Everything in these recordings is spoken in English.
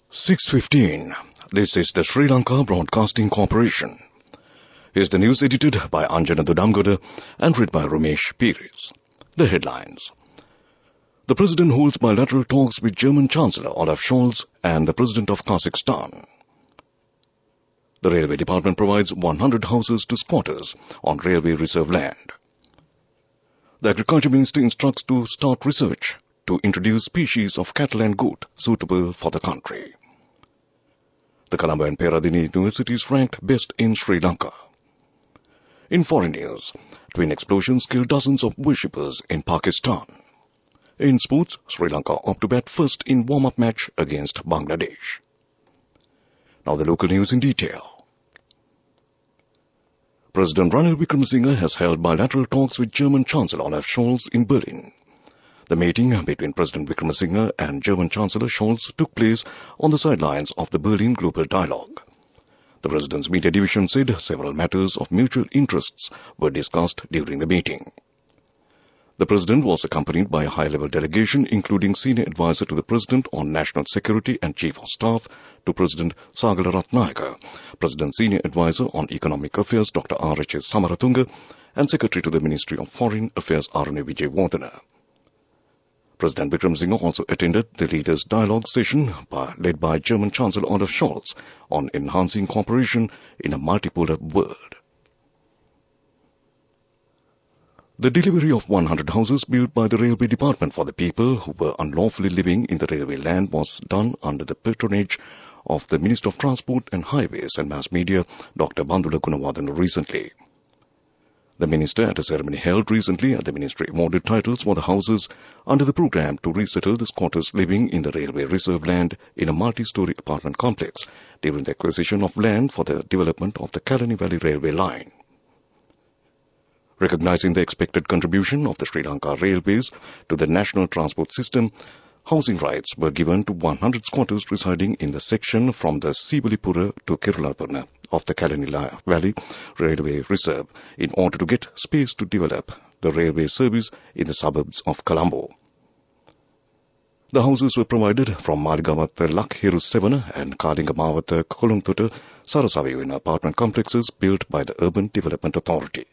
(6:15). This is the Sri Lanka Broadcasting Corporation. Here's the news edited by Anjana Dudamgoda and read by Ramesh Pires. The headlines. The President holds bilateral talks with German Chancellor Olaf Scholz and the President of Kazakhstan. The Railway Department provides 100 houses to squatters on railway reserve land. The Agriculture Ministry instructs to start research to introduce species of cattle and goat suitable for the country. The Colombo and Peradeniya universities ranked best in Sri Lanka. In foreign news, twin explosions killed dozens of worshippers in Pakistan. In sports, Sri Lanka opt to bat first in warm-up match against Bangladesh. Now the local news in detail. President Ranil Wickremesinghe has held bilateral talks with German Chancellor Olaf Scholz in Berlin. The meeting between President Wickremesinghe and German Chancellor Scholz took place on the sidelines of the Berlin Global Dialogue. The President's media division said several matters of mutual interests were discussed during the meeting. The President was accompanied by a high-level delegation including Senior Advisor to the President on National Security and Chief of Staff to President Sagala Ratnayaka, President's Senior Advisor on Economic Affairs Dr. R.H.S. Samaratunga, and Secretary to the Ministry of Foreign Affairs Arune Vijayawardena. President Wickremesinghe also attended the Leaders' Dialogue session led by German Chancellor Olaf Scholz on enhancing cooperation in a multipolar world. The delivery of 100 houses built by the Railway Department for the people who were unlawfully living in the railway land was done under the patronage of the Minister of Transport and Highways and Mass Media, Dr. Bandula Gunawardena, recently. The minister, at a ceremony held recently at the ministry, awarded titles for the houses under the program to resettle the squatters living in the railway reserve land in a multi-story apartment complex during the acquisition of land for the development of the Kalani Valley Railway line. Recognizing the expected contribution of the Sri Lanka Railways to the national transport system, housing rights were given to 100 squatters residing in the section from the Sibalipura to Kirulapurna of the Kalani Valley Railway Reserve in order to get space to develop the railway service in the suburbs of Colombo. The houses were provided from Maligawatha Lakhiru Sevana and Kadingamawatha Kolungtutta Sarasaviyu apartment complexes built by the Urban Development Authority.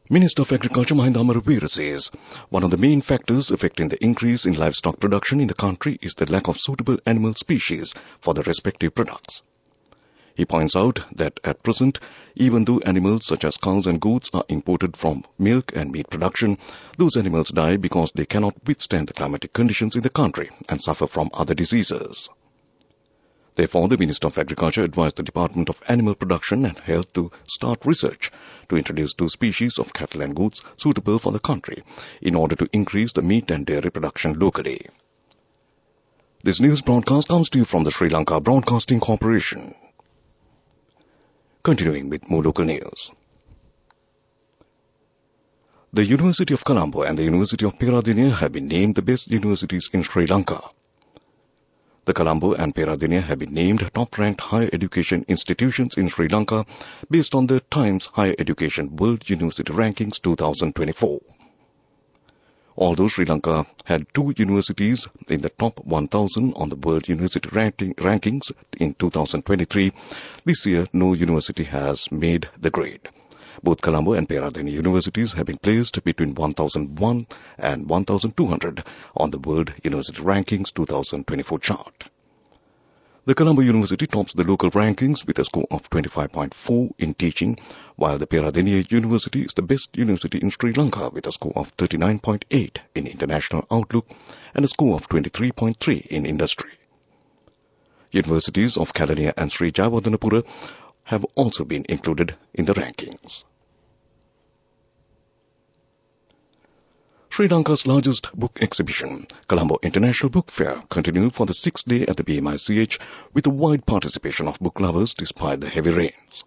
Minister of Agriculture Mahinda Amaravira says one of the main factors affecting the increase in livestock production in the country is the lack of suitable animal species for the respective products. He points out that at present, even though animals such as cows and goats are imported from milk and meat production, those animals die because they cannot withstand the climatic conditions in the country and suffer from other diseases. Therefore, the Minister of Agriculture advised the Department of Animal Production and Health to start research to introduce 2 species of cattle and goats suitable for the country in order to increase the meat and dairy production locally. This news broadcast comes to you from the Sri Lanka Broadcasting Corporation. Continuing with more local news. The University of Colombo and the University of Peradeniya have been named the best universities in Sri Lanka. The Colombo and Peradeniya have been named top-ranked higher education institutions in Sri Lanka based on the Times Higher Education World University Rankings 2024. Although Sri Lanka had 2 universities in the top 1,000 on the World University Rankings in 2023, this year no university has made the grade. Both Colombo and Peradeniya universities have been placed between 1,001 and 1,200 on the World University Rankings 2024 chart. The Colombo University tops the local rankings with a score of 25.4 in teaching, while the Peradeniya University is the best university in Sri Lanka with a score of 39.8 in international outlook and a score of 23.3 in industry. Universities of Kalaniya and Sri Jayawardenapura have also been included in the rankings. Sri Lanka's largest book exhibition, Colombo International Book Fair, continued for the 6th day at the BMICH with a wide participation of book lovers despite the heavy rains.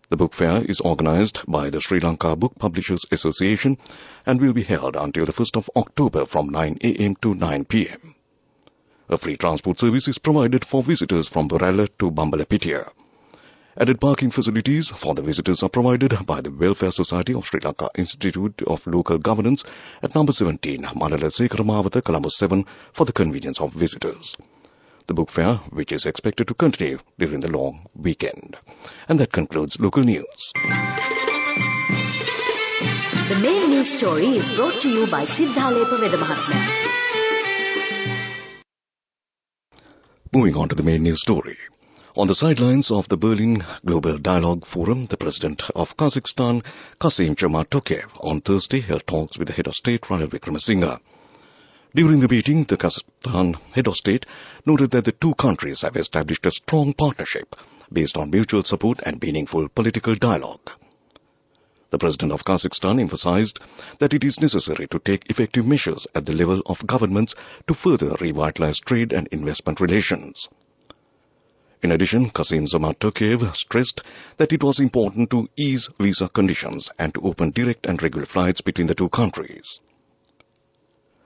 The book fair is organized by the Sri Lanka Book Publishers Association and will be held until the 1st of October from 9 a.m. to 9 p.m. A free transport service is provided for visitors from Borella to Bambalapitiya. Added parking facilities for the visitors are provided by the Welfare Society of Sri Lanka Institute of Local Governance at number 17, Mandala Sekaramawatha, Colombo 7 for the convenience of visitors. The book fair, which is expected to continue during the long weekend. And that concludes local news. The main news story is brought to you by Sinhala Mahatma. Moving on to the main news story. On the sidelines of the Berlin Global Dialogue Forum, the President of Kazakhstan, Kassym-Jomart Tokayev, on Thursday held talks with the head of state, Ranil Wickremesinghe. During the meeting, the Kazakhstan head of state noted that the two countries have established a strong partnership based on mutual support and meaningful political dialogue. The President of Kazakhstan emphasized that it is necessary to take effective measures at the level of governments to further revitalize trade and investment relations. In addition, Kassym-Jomart Tokayev stressed that it was important to ease visa conditions and to open direct and regular flights between the two countries.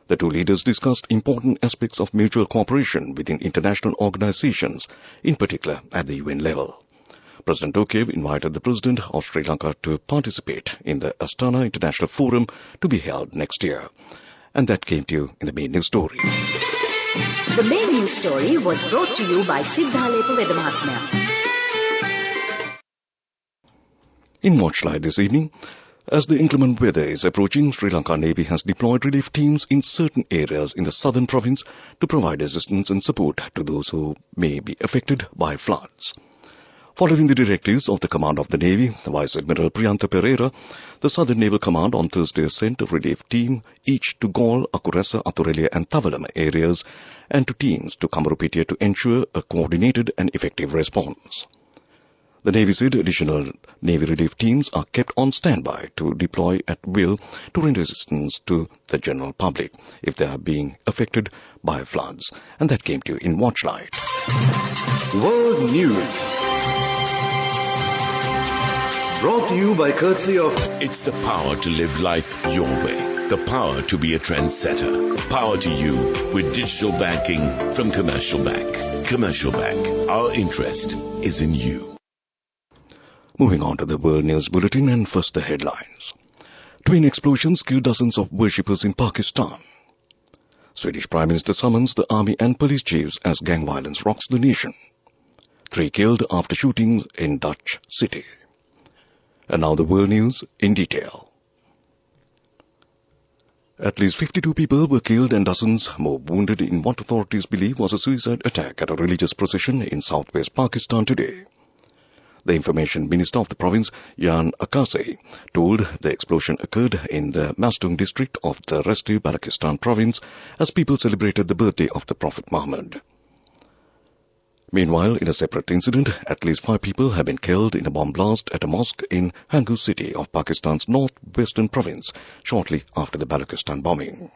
The two leaders discussed important aspects of mutual cooperation within international organizations, in particular at the UN level. President Tokayev invited the President of Sri Lanka to participate in the Astana International Forum to be held next year. And that came to you in the main news story. The main news story was brought to you by Sinhala Mahatma. In Watchlight this evening, as the inclement weather is approaching, Sri Lanka Navy has deployed relief teams in certain areas in the southern province to provide assistance and support to those who may be affected by floods. Following the directives of the Command of the Navy, Vice Admiral Priyantha Pereira, the Southern Naval Command on Thursday sent a relief team each to Galle, Akuressa, Athurelia and Tavalama areas and to teams to Kamarupitiya to ensure a coordinated and effective response. The Navy said additional Navy relief teams are kept on standby to deploy at will to render assistance to the general public if they are being affected by floods. And that came to you in Watchlight. World News. Brought to you by courtesy of... It's the power to live life your way. The power to be a trendsetter. Power to you with digital banking from Commercial Bank. Commercial Bank. Our interest is in you. Moving on to the World News Bulletin and first the headlines. Twin explosions killed dozens of worshippers in Pakistan. Swedish Prime Minister summons the army and police chiefs as gang violence rocks the nation. 3 killed after shootings in Dutch city. And now the world news in detail. At least 52 people were killed and dozens more wounded in what authorities believe was a suicide attack at a religious procession in southwest Pakistan today. The Information Minister of the province, Jan Akase, told the explosion occurred in the Mastung district of the restive Balochistan province as people celebrated the birthday of the Prophet Muhammad. Meanwhile, in a separate incident, at least 5 people have been killed in a bomb blast at a mosque in Hangu city of Pakistan's northwestern province shortly after the Balochistan bombing.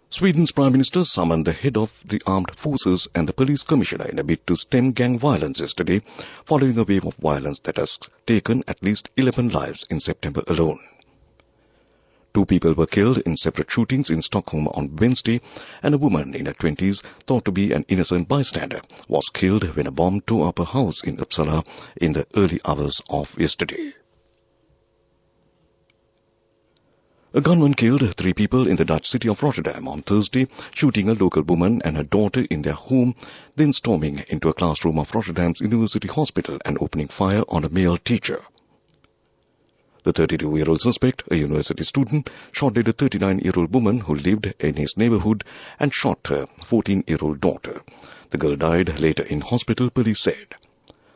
Sweden's Prime Minister summoned the head of the armed forces and the police commissioner in a bid to stem gang violence yesterday, following a wave of violence that has taken at least 11 lives in September alone. 2 people were killed in separate shootings in Stockholm on Wednesday, and a woman in her 20s, thought to be an innocent bystander, was killed when a bomb tore up a house in Uppsala in the early hours of yesterday. A gunman killed 3 people in the Dutch city of Rotterdam on Thursday, shooting a local woman and her daughter in their home, then storming into a classroom of Rotterdam's University Hospital and opening fire on a male teacher. The 32-year-old suspect, a university student, shot dead a 39-year-old woman who lived in his neighborhood and shot her 14-year-old daughter. The girl died later in hospital, police said.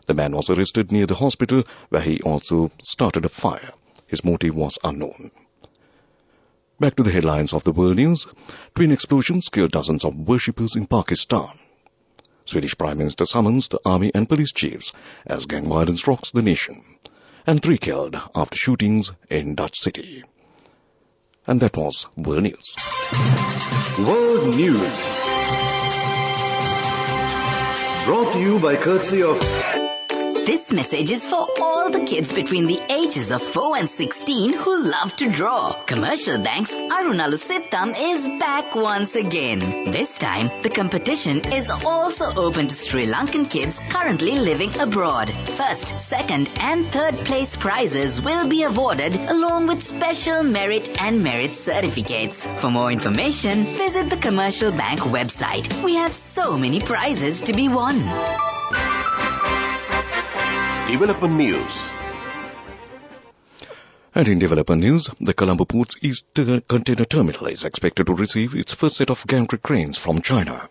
The man was arrested near the hospital, where he also started a fire. His motive was unknown. Back to the headlines of the world news. Twin explosions killed dozens of worshippers in Pakistan. Swedish Prime Minister summons the army and police chiefs as gang violence rocks the nation. and 3 killed after shootings in Dutch city. And that was World News. World News. Brought to you by courtesy of This message is for all the kids between the ages of 4 and 16 who love to draw. Commercial Bank's Arunalu Sittam is back once again. This time, the competition is also open to Sri Lankan kids currently living abroad. First, second and third place prizes will be awarded along with special merit and merit certificates. For more information, visit the Commercial Bank website. We have so many prizes to be won. Development News. And in development news, the Colombo Port's East Container Terminal is expected to receive its first set of gantry cranes from China.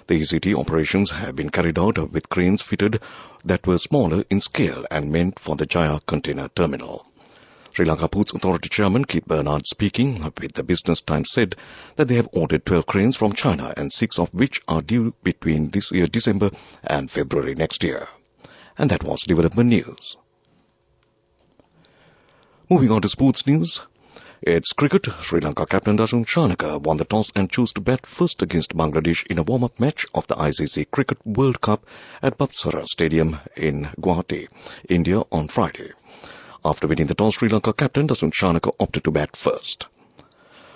The ECT operations have been carried out with cranes fitted that were smaller in scale and meant for the Jaya Container Terminal. Sri Lanka Ports Authority Chairman Keith Bernard, speaking with the Business Times, said that they have ordered 12 cranes from China and 6 of which are due between this year December and February next year. And that was development news. Moving on to sports news. It's cricket. Sri Lanka captain Dasun Shanaka won the toss and chose to bat first against Bangladesh in a warm-up match of the ICC Cricket World Cup at Bapsara Stadium in Guwahati, India on Friday. After winning the toss, Sri Lanka captain Dasun Shanaka opted to bat first.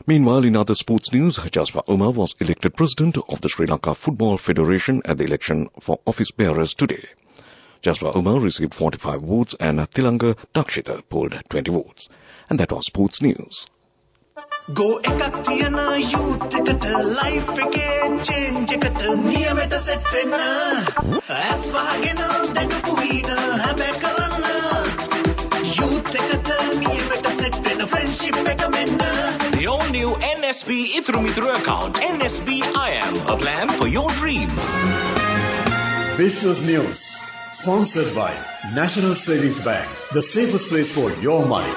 Meanwhile, in other sports news, Jasper Umar was elected president of the Sri Lanka Football Federation at the election for office bearers today. Jasper Umar received 45 votes and Tilanga Dakshita polled 20 votes. And that was sports news. Go ekak tiyana youth eකට life එකේ change එකට නියමෙට set වෙන්න ඇස් වහගෙන දඟපු වීන හැබැ කරන්න youth එකට නියමෙට set වෙන්න friendship එක මෙන්න. The all-new NSB Ithru account, NSB IAM, a plan for your dream. Business News. Sponsored by National Savings Bank, the safest place for your money.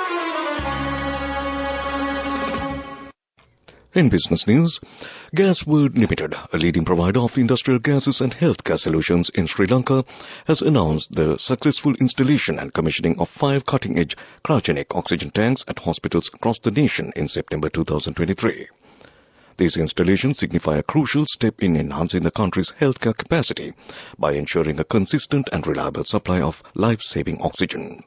In business news, Gas World Limited, a leading provider of industrial gases and healthcare solutions in Sri Lanka, has announced the successful installation and commissioning of 5 cutting-edge cryogenic oxygen tanks at hospitals across the nation in September 2023. These installations signify a crucial step in enhancing the country's healthcare capacity by ensuring a consistent and reliable supply of life-saving oxygen.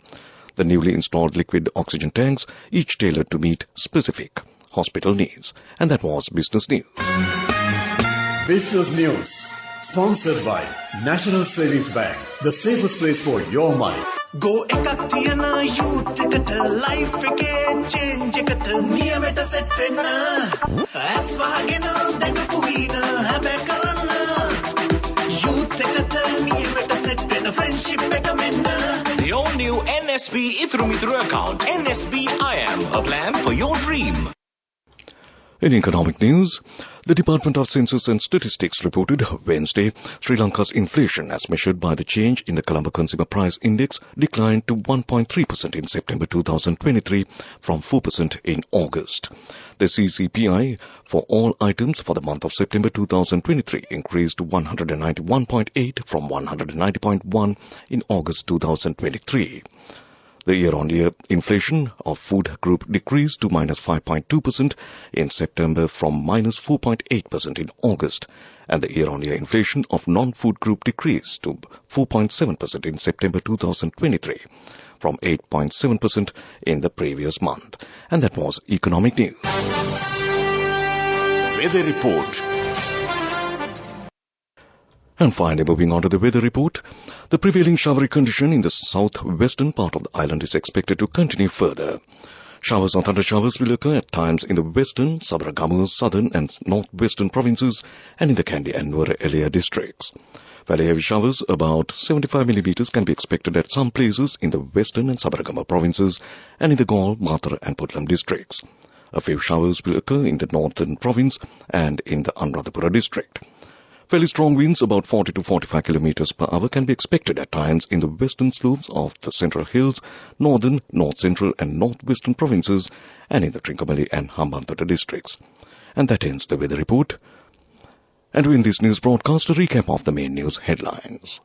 The newly installed liquid oxygen tanks, each tailored to meet specific hospital needs. And that was business news. Business News. Sponsored by National Savings Bank, the safest place for your money. Go ekak tiyana youth එකට life එකේ change එකට නියමෙට set වෙන්න ඇස් වහගෙන දඟපු වීන හැබැ කරන්න youth එකට නියමෙට set වෙන්න friendship එක මෙන්න. The all-new NSB Ithru account, NSB IAM, a plan for your dream. In economic news, the Department of Census and Statistics reported Wednesday Sri Lanka's inflation as measured by the change in the Colombo Consumer Price Index declined to 1.3% in September 2023 from 4% in August. The CCPI for all items for the month of September 2023 increased to 191.8 from 190.1 in August 2023. The year-on-year inflation of food group decreased to minus 5.2% in September from minus 4.8% in August, and the year-on-year inflation of non-food group decreased to 4.7% in September 2023 from 8.7% in the previous month. And that was economic news. Weather Report. And finally, moving on to the weather report, the prevailing showery condition in the southwestern part of the island is expected to continue further. Showers or thunder showers will occur at times in the western, Sabaragamu, southern and northwestern provinces and in the Kandy and Nuwara Eliya districts. Very heavy showers, about 75 millimeters, can be expected at some places in the western and Sabaragamu provinces and in the Galle, Matara and Putlam districts. A few showers will occur in the northern province and in the Anuradhapura district. Fairly strong winds, about 40 to 45 kilometers per hour, can be expected at times in the western slopes of the Central Hills, northern, north-central and northwestern provinces, and in the Trincomalee and Hambantota districts. And that ends the weather report. And in this news broadcast, a recap of the main news headlines.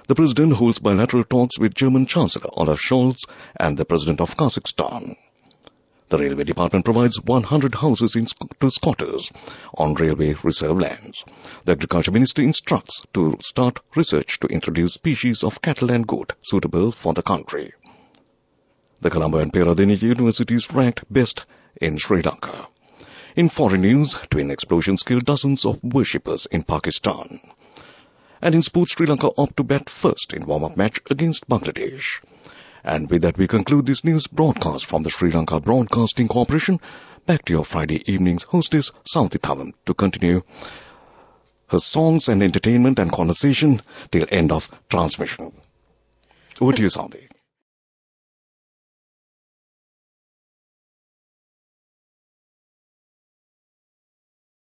The President holds bilateral talks with German Chancellor Olaf Scholz and the President of Kazakhstan. The Railway Department provides 100 houses to squatters on railway reserve lands. The Agriculture Ministry instructs to start research to introduce species of cattle and goat suitable for the country. The Colombo and Peradeniya universities ranked best in Sri Lanka. In foreign news, twin explosions killed dozens of worshippers in Pakistan. And in sports, Sri Lanka opt to bat first in warm-up match against Bangladesh. And with that, we conclude this news broadcast from the Sri Lanka Broadcasting Corporation. Back to your Friday evening's hostess, Saunthi Thavam, to continue her songs and entertainment and conversation till end of transmission. Over to you, Saunthi.